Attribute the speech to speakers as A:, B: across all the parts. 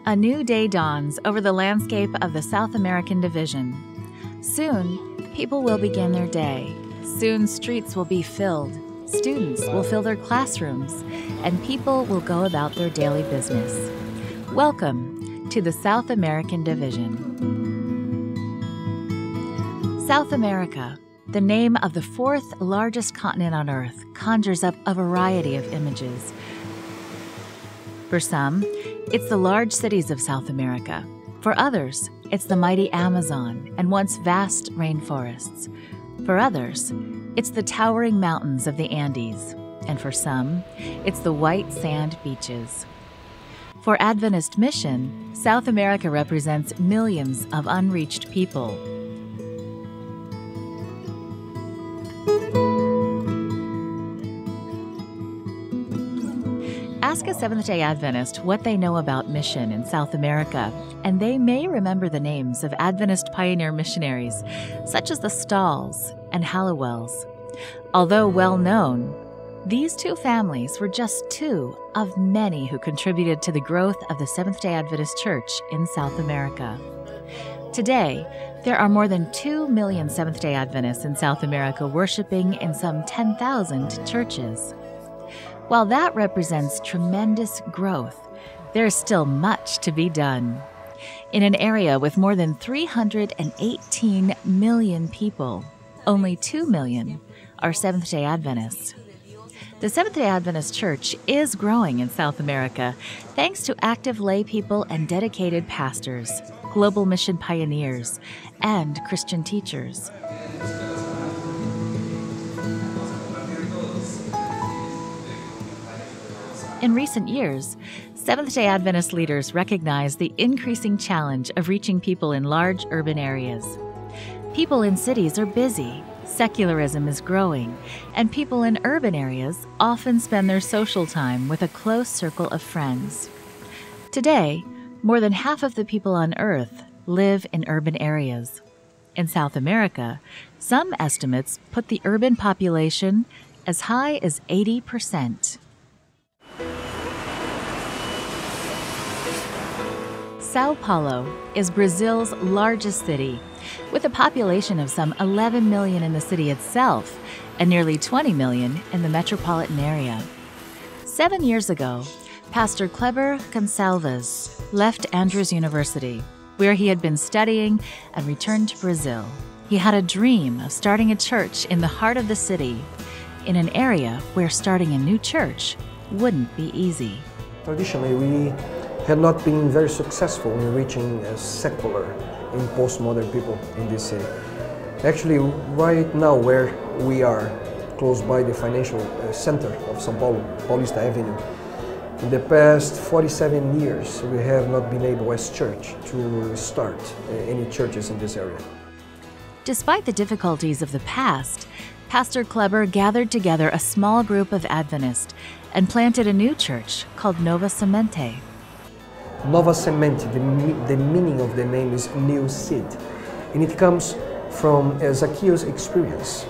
A: A new day dawns over the landscape of the South American division. Soon, people will begin their day. Soon, streets will be filled. Students will fill their classrooms, and people will go about their daily business. Welcome to the South American division. South America, the name of the fourth largest continent on Earth, conjures up a variety of images. For some, it's the large cities of South America. For others, it's the mighty Amazon and once vast rainforests. For others, it's the towering mountains of the Andes. And for some, it's the white sand beaches. For Adventist Mission, South America represents millions of unreached people. Ask a Seventh-day Adventist what they know about mission in South America, and they may remember the names of Adventist pioneer missionaries, such as the Stalls and Hallowells. Although well known, these two families were just two of many who contributed to the growth of the Seventh-day Adventist Church in South America. Today, there are more than 2 million Seventh-day Adventists in South America worshiping in some 10,000 churches. While that represents tremendous growth, there is still much to be done. In an area with more than 318 million people, only 2 million are Seventh-day Adventists. The Seventh-day Adventist Church is growing in South America thanks to active lay people and dedicated pastors, global mission pioneers, and Christian teachers. In recent years, Seventh-day Adventist leaders recognize the increasing challenge of reaching people in large urban areas. People in cities are busy, secularism is growing, and people in urban areas often spend their social time with a close circle of friends. Today, more than half of the people on Earth live in urban areas. In South America, some estimates put the urban population as high as 80%. Sao Paulo is Brazil's largest city, with a population of some 11 million in the city itself and nearly 20 million in the metropolitan area. 7 years ago, Pastor Kleber Gonçalves left Andrews University, where he had been studying, and returned to Brazil. He had a dream of starting a church in the heart of the city, in an area where starting a new church wouldn't be easy.
B: Traditionally, we had not been very successful in reaching secular and postmodern people in this city. Actually, right now where we are, close by the financial center of São Paulo, Paulista Avenue, in the past 47 years, we have not been able as church to start any churches in this area.
A: Despite the difficulties of the past, Pastor Kleber gathered together a small group of Adventists and planted a new church called Nova Semente.
B: Nova Semente, the meaning of the name is new seed, and it comes from Zacchaeus' experience.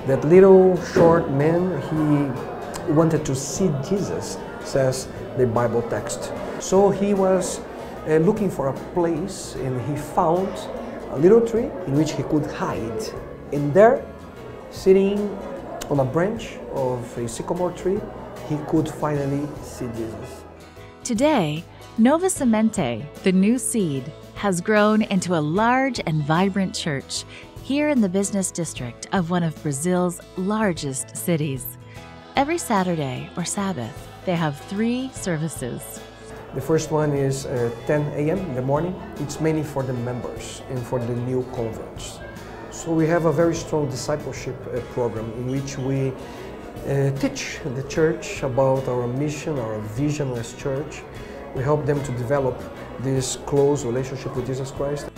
B: That little short man, he wanted to see Jesus, says the Bible text. So he was looking for a place, and he found a little tree in which he could hide. And there, sitting on a branch of a sycamore tree, he could finally see Jesus.
A: Today, Nova Semente, the new seed, has grown into a large and vibrant church here in the business district of one of Brazil's largest cities. Every Saturday or Sabbath, they have 3 services.
B: The first one is 10 a.m. in the morning. It's mainly for the members and for the new converts. So we have a very strong discipleship program in which we teach the church about our mission, our vision as church. We help them to develop this close relationship with Jesus Christ.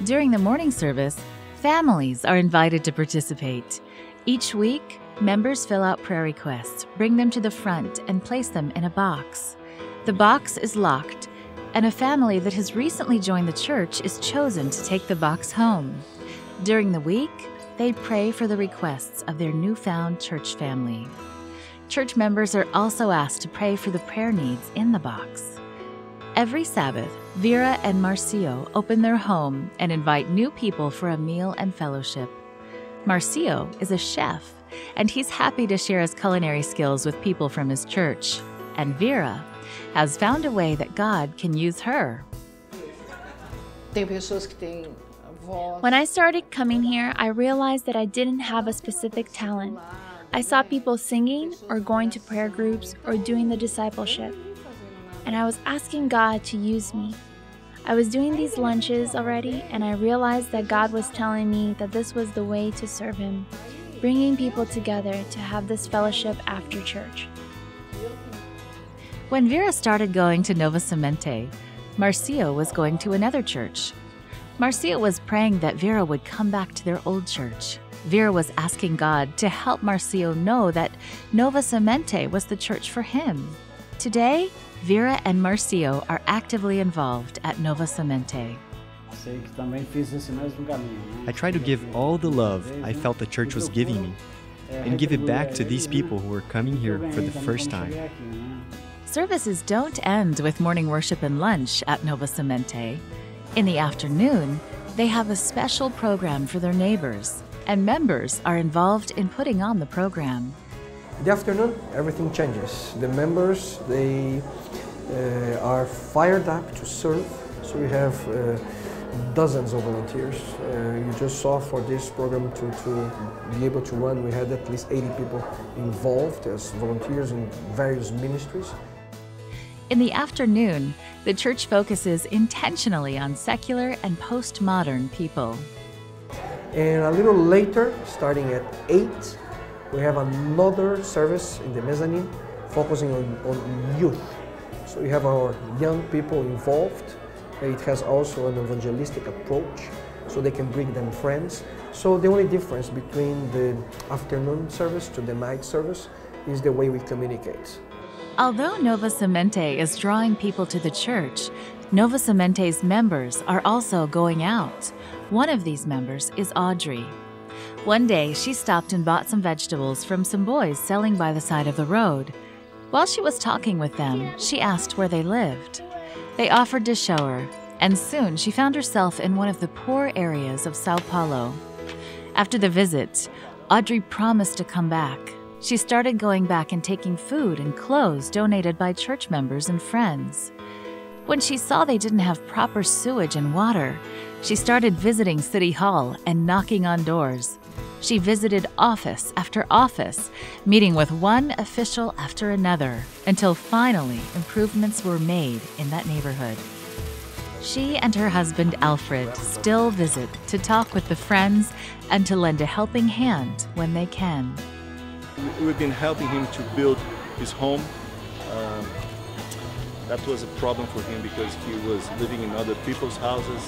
A: During the morning service, families are invited to participate. Each week, members fill out prayer requests, bring them to the front, and place them in a box. The box is locked, and a family that has recently joined the church is chosen to take the box home. During the week, they pray for the requests of their newfound church family. Church members are also asked to pray for the prayer needs in the box. Every Sabbath, Vera and Marcio open their home and invite new people for a meal and fellowship. Marcio is a chef, and he's happy to share his culinary skills with people from his church. And Vera has found a way that God can use her.
C: When I started coming here, I realized that I didn't have a specific talent. I saw people singing or going to prayer groups or doing the discipleship, and I was asking God to use me. I was doing these lunches already, and I realized that God was telling me that this was the way to serve Him, bringing people together to have this fellowship after church.
A: When Vera started going to Nova Semente, Marcio was going to another church. Marcio was praying that Vera would come back to their old church. Vera was asking God to help Marcio know that Nova Semente was the church for him. Today, Vera and Marcio are actively involved at Nova Semente.
D: I try to give all the love I felt the church was giving me and give it back to these people who are coming here for the first time.
A: Services don't end with morning worship and lunch at Nova Semente. In the afternoon, they have a special program for their neighbors, and members are involved in putting on the program.
B: In the afternoon, everything changes. The members, they are fired up to serve. So we have dozens of volunteers. You just saw for this program to be able to run, we had at least 80 people involved as volunteers in various ministries.
A: In the afternoon, the church focuses intentionally on secular and postmodern people.
B: And a little later, starting at 8, we have another service in the mezzanine focusing on youth. So we have our young people involved. It has also an evangelistic approach, so they can bring them friends. So the only difference between the afternoon service to the night service is the way we communicate.
A: Although Nova Semente is drawing people to the church, Nova Semente's members are also going out. One of these members is Audrey. One day, she stopped and bought some vegetables from some boys selling by the side of the road. While she was talking with them, she asked where they lived. They offered to show her, and soon she found herself in one of the poor areas of Sao Paulo. After the visit, Audrey promised to come back. She started going back and taking food and clothes donated by church members and friends. When she saw they didn't have proper sewage and water, she started visiting City Hall and knocking on doors. She visited office after office, meeting with one official after another, until finally improvements were made in that neighborhood. She and her husband Alfred still visit to talk with the friends and to lend a helping hand when they can.
E: We've been helping him to build his home. That was a problem for him because he was living in other people's houses.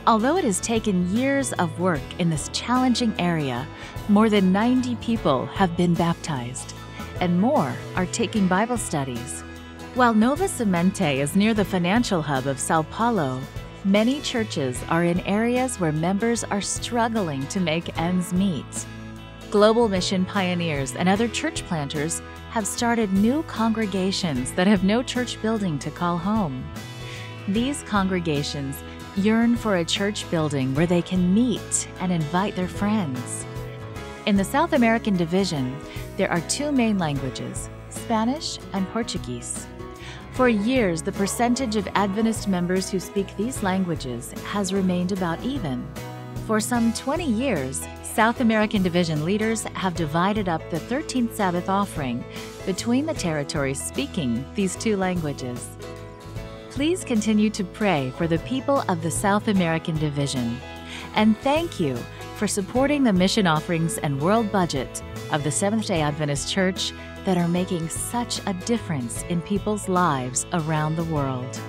A: Although it has taken years of work in this challenging area, more than 90 people have been baptized, and more are taking Bible studies. While Nova Semente is near the financial hub of Sao Paulo, many churches are in areas where members are struggling to make ends meet. Global mission pioneers and other church planters have started new congregations that have no church building to call home. These congregations yearn for a church building where they can meet and invite their friends. In the South American division, there are two main languages, Spanish and Portuguese. For years, the percentage of Adventist members who speak these languages has remained about even. For some 20 years, South American division leaders have divided up the 13th Sabbath offering between the territories speaking these two languages. Please continue to pray for the people of the South American division. And thank you for supporting the mission offerings and world budget of the Seventh-day Adventist Church that are making such a difference in people's lives around the world.